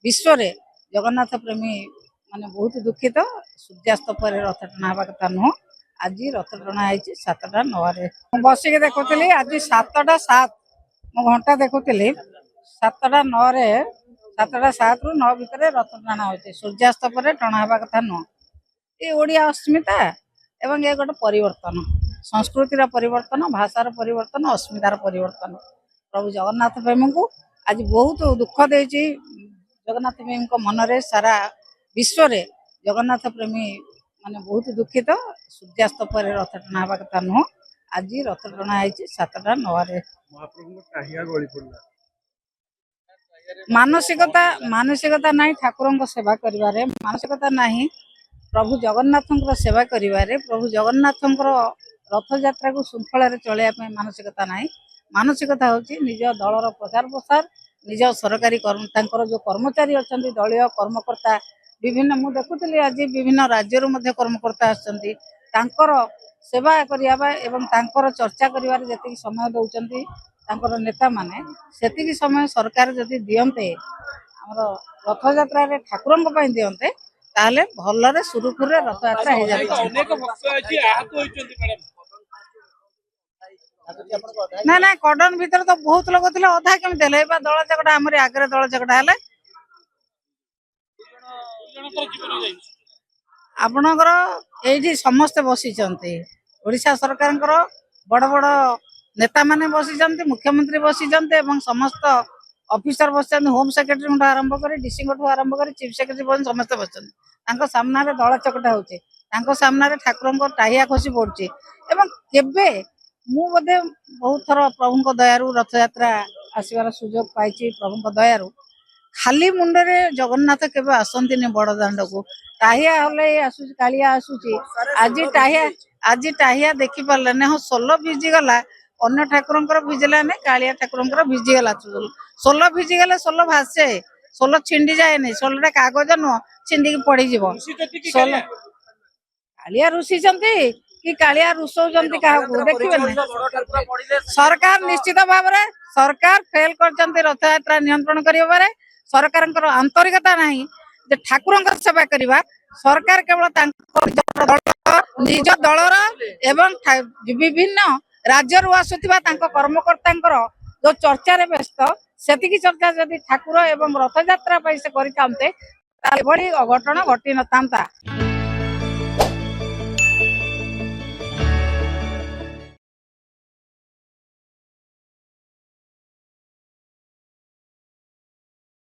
विश्व रे जगन्नाथ प्रेमी माने बहुत दुखित। सूर्यास्त पर रथ टଣା हवा कथा नुह। आज रथ टଣା है 7:09 बसिक देखुली। आज 7:07 मु घंटा देखुली 7:09 7:07 ରୁ 9 ଭିତରେ ରଥ ଟଣା ହଉଛି। ସୂର୍ଯ୍ୟାସ୍ତ ପରେ ଟଣା ହେବା କଥା ନୁହଁ। ଏ ଓଡ଼ିଆ ଅସ୍ମିତା ଏବଂ ଏ ଗୋଟେ ପରିବର୍ତ୍ତନ, ସଂସ୍କୃତିର ପରିବର୍ତ୍ତନ, ଭାଷାର ପରିବର୍ତ୍ତନ, ଅସ୍ମିତାର ପରିବର୍ତ୍ତନ। ପ୍ରଭୁ ଜଗନ୍ନାଥ ପ୍ରେମୀଙ୍କୁ ଆଜି ବହୁତ ଦୁଃଖ ଦେଇଛି। ଜଗନ୍ନାଥ ପ୍ରେମୀଙ୍କ ମନରେ ସାରା ବିଶ୍ୱରେ ଜଗନ୍ନାଥ ପ୍ରେମୀ ମାନେ ବହୁତ ଦୁଃଖିତ। ସୂର୍ଯ୍ୟାସ୍ତ ପରେ ରଥ ଟଣା ହେବା କଥା ନୁହଁ। ଆଜି ରଥ ଟଣା ହେଇଛି 7:09। ମାନସିକତା ନାହିଁ ଠାକୁରଙ୍କ ସେବା କରିବାରେ, ମାନସିକତା ନାହିଁ ପ୍ରଭୁ ଜଗନ୍ନାଥଙ୍କର ସେବା କରିବାରେ, ପ୍ରଭୁ ଜଗନ୍ନାଥଙ୍କର ରଥଯାତ୍ରାକୁ ଶୃଙ୍ଖଳାରେ ଚଳେଇବା ପାଇଁ ମାନସିକତା ନାହିଁ। ମାନସିକତା ହେଉଛି ନିଜ ଦଳର ପ୍ରଚାର ପ୍ରସାର, ନିଜ ସରକାରୀ ତାଙ୍କର ଯେଉଁ କର୍ମଚାରୀ ଅଛନ୍ତି, ଦଳୀୟ କର୍ମକର୍ତ୍ତା ବିଭିନ୍ନ, ମୁଁ ଦେଖୁଥିଲି ଆଜି ବିଭିନ୍ନ ରାଜ୍ୟରୁ ମଧ୍ୟ କର୍ମକର୍ତ୍ତା ଆସିଛନ୍ତି। ତାଙ୍କର ସେବା କରିବା ଏବଂ ତାଙ୍କର ଚର୍ଚ୍ଚା କରିବାରେ ଯେତିକି ସମୟ ଦେଉଛନ୍ତି ତାଙ୍କର ନେତାମାନେ, ସେତିକି ସମୟ ସରକାର ଯଦି ଦିଅନ୍ତେ, ଆମର ରଥଯାତ୍ରାରେ ଠାକୁରଙ୍କ ପାଇଁ ଦିଅନ୍ତେ, ତାହେଲେ ଭଲରେ ସୁରୁଖୁରୁରେ ରଥଯାତ୍ରା ହେଇଯାନ୍ତା। ନା ନା କର୍ଡନ ଭିତରେ ତ ବହୁତ ଲୋକ ଥିଲେ, ଅଧା କେମିତି ହେଲେ? ଏବେ ଦଳ ଝଗଡ଼ା, ଆମରି ଆଗରେ ଦଳ ଝଗଡ଼ା ହେଲେ। ଆପଣଙ୍କର ଏଇଠି ସମସ୍ତେ ବସିଛନ୍ତି। ଓଡ଼ିଶା ସରକାରଙ୍କର ବଡ଼ ବଡ଼ ନେତାମାନେ ବସିଛନ୍ତି, ମୁଖ୍ୟମନ୍ତ୍ରୀ ବସିଛନ୍ତି ଏବଂ ସମସ୍ତ ଅଫିସର ବସିଛନ୍ତି। ହୋମ ସେକ୍ରେଟାରୀଙ୍କଠୁ ଆରମ୍ଭ କରି ଡିସିଙ୍କଠୁ ଆରମ୍ଭ କରି ଚିଫ ସେକ୍ରେଟାରୀ ପର୍ଯ୍ୟନ୍ତ ସମସ୍ତେ ବସିଛନ୍ତି। ତାଙ୍କ ସାମ୍ନାରେ ଦଳ ଚକଟା ହେଉଛି, ତାଙ୍କ ସାମ୍ନାରେ ଠାକୁରଙ୍କ ଟାହିଆ ଖସି ପଡୁଛି। ଏବଂ କେବେ ମୁଁ ବୋଧେ ବହୁତ ଥର ପ୍ରଭୁଙ୍କ ଦୟାରୁ ରଥଯାତ୍ରା ଆସିବାର ସୁଯୋଗ ପାଇଛି। ପ୍ରଭୁଙ୍କ ଦୟାରୁ ଖାଲି ମୁଣ୍ଡରେ ଜଗନ୍ନାଥ କେବେ ଆସନ୍ତିନି ବଡ଼ ଦାଣ୍ଡକୁ। ଟାହିଆ ହଲେ ଆସୁଛି, କାଳିଆ ଆସୁଛି। ଆଜି ଟାହିଆ ଦେଖି ପାରିଲାନି। ହଁ, ସୋଲ ଭିଜିଗଲା, ଅନ୍ୟ ଠାକୁରଙ୍କର ଭିଜିଲାନି, କାଳିଆ ଠାକୁରଙ୍କର ଭିଜିଗଲା। ସୋଲ ଭିଜିଗଲେ ସୋଲ ଭାସେ, ସୋଲ ଛିଣ୍ଡି ଯାଏନି। ସୋଲଟା କାଗଜ ନୁହଁ, ଛିଣ୍ଡିକି ପଡିଯିବ। ସୋଲ କାଳିଆ ରୁଷିଛନ୍ତି କି କାଳିଆ ରୁଷଉଛନ୍ତି କାହାକୁ ଦେଖିବେନି। ସରକାର ନିଶ୍ଚିତ ଭାବରେ ସରକାର ଫେଲ କରିଛନ୍ତି ରଥଯାତ୍ରା ନିୟନ୍ତ୍ରଣ କରିବାରେ। ସରକାରଙ୍କର ଆନ୍ତରିକତା ନାହିଁ ଯେ ଠାକୁରଙ୍କର ସେବା କରିବା। ସରକାର କେବଳ ନିଜ ଦଳର ଏବଂ ବିଭିନ୍ନ ରାଜ୍ୟରୁ ଆସୁଥିବା ତାଙ୍କ କର୍ମକର୍ତ୍ତାଙ୍କର ଯୋଉ ଚର୍ଚ୍ଚାରେ ବ୍ୟସ୍ତ, ସେତିକି ଚର୍ଚ୍ଚା ଯଦି ଠାକୁର ଏବଂ ରଥଯାତ୍ରା ପାଇଁ ସେ କରିଥାନ୍ତେ, ତାହେଲେ ଏଭଳି ଅଘଟଣ ଘଟି ନଥାନ୍ତା।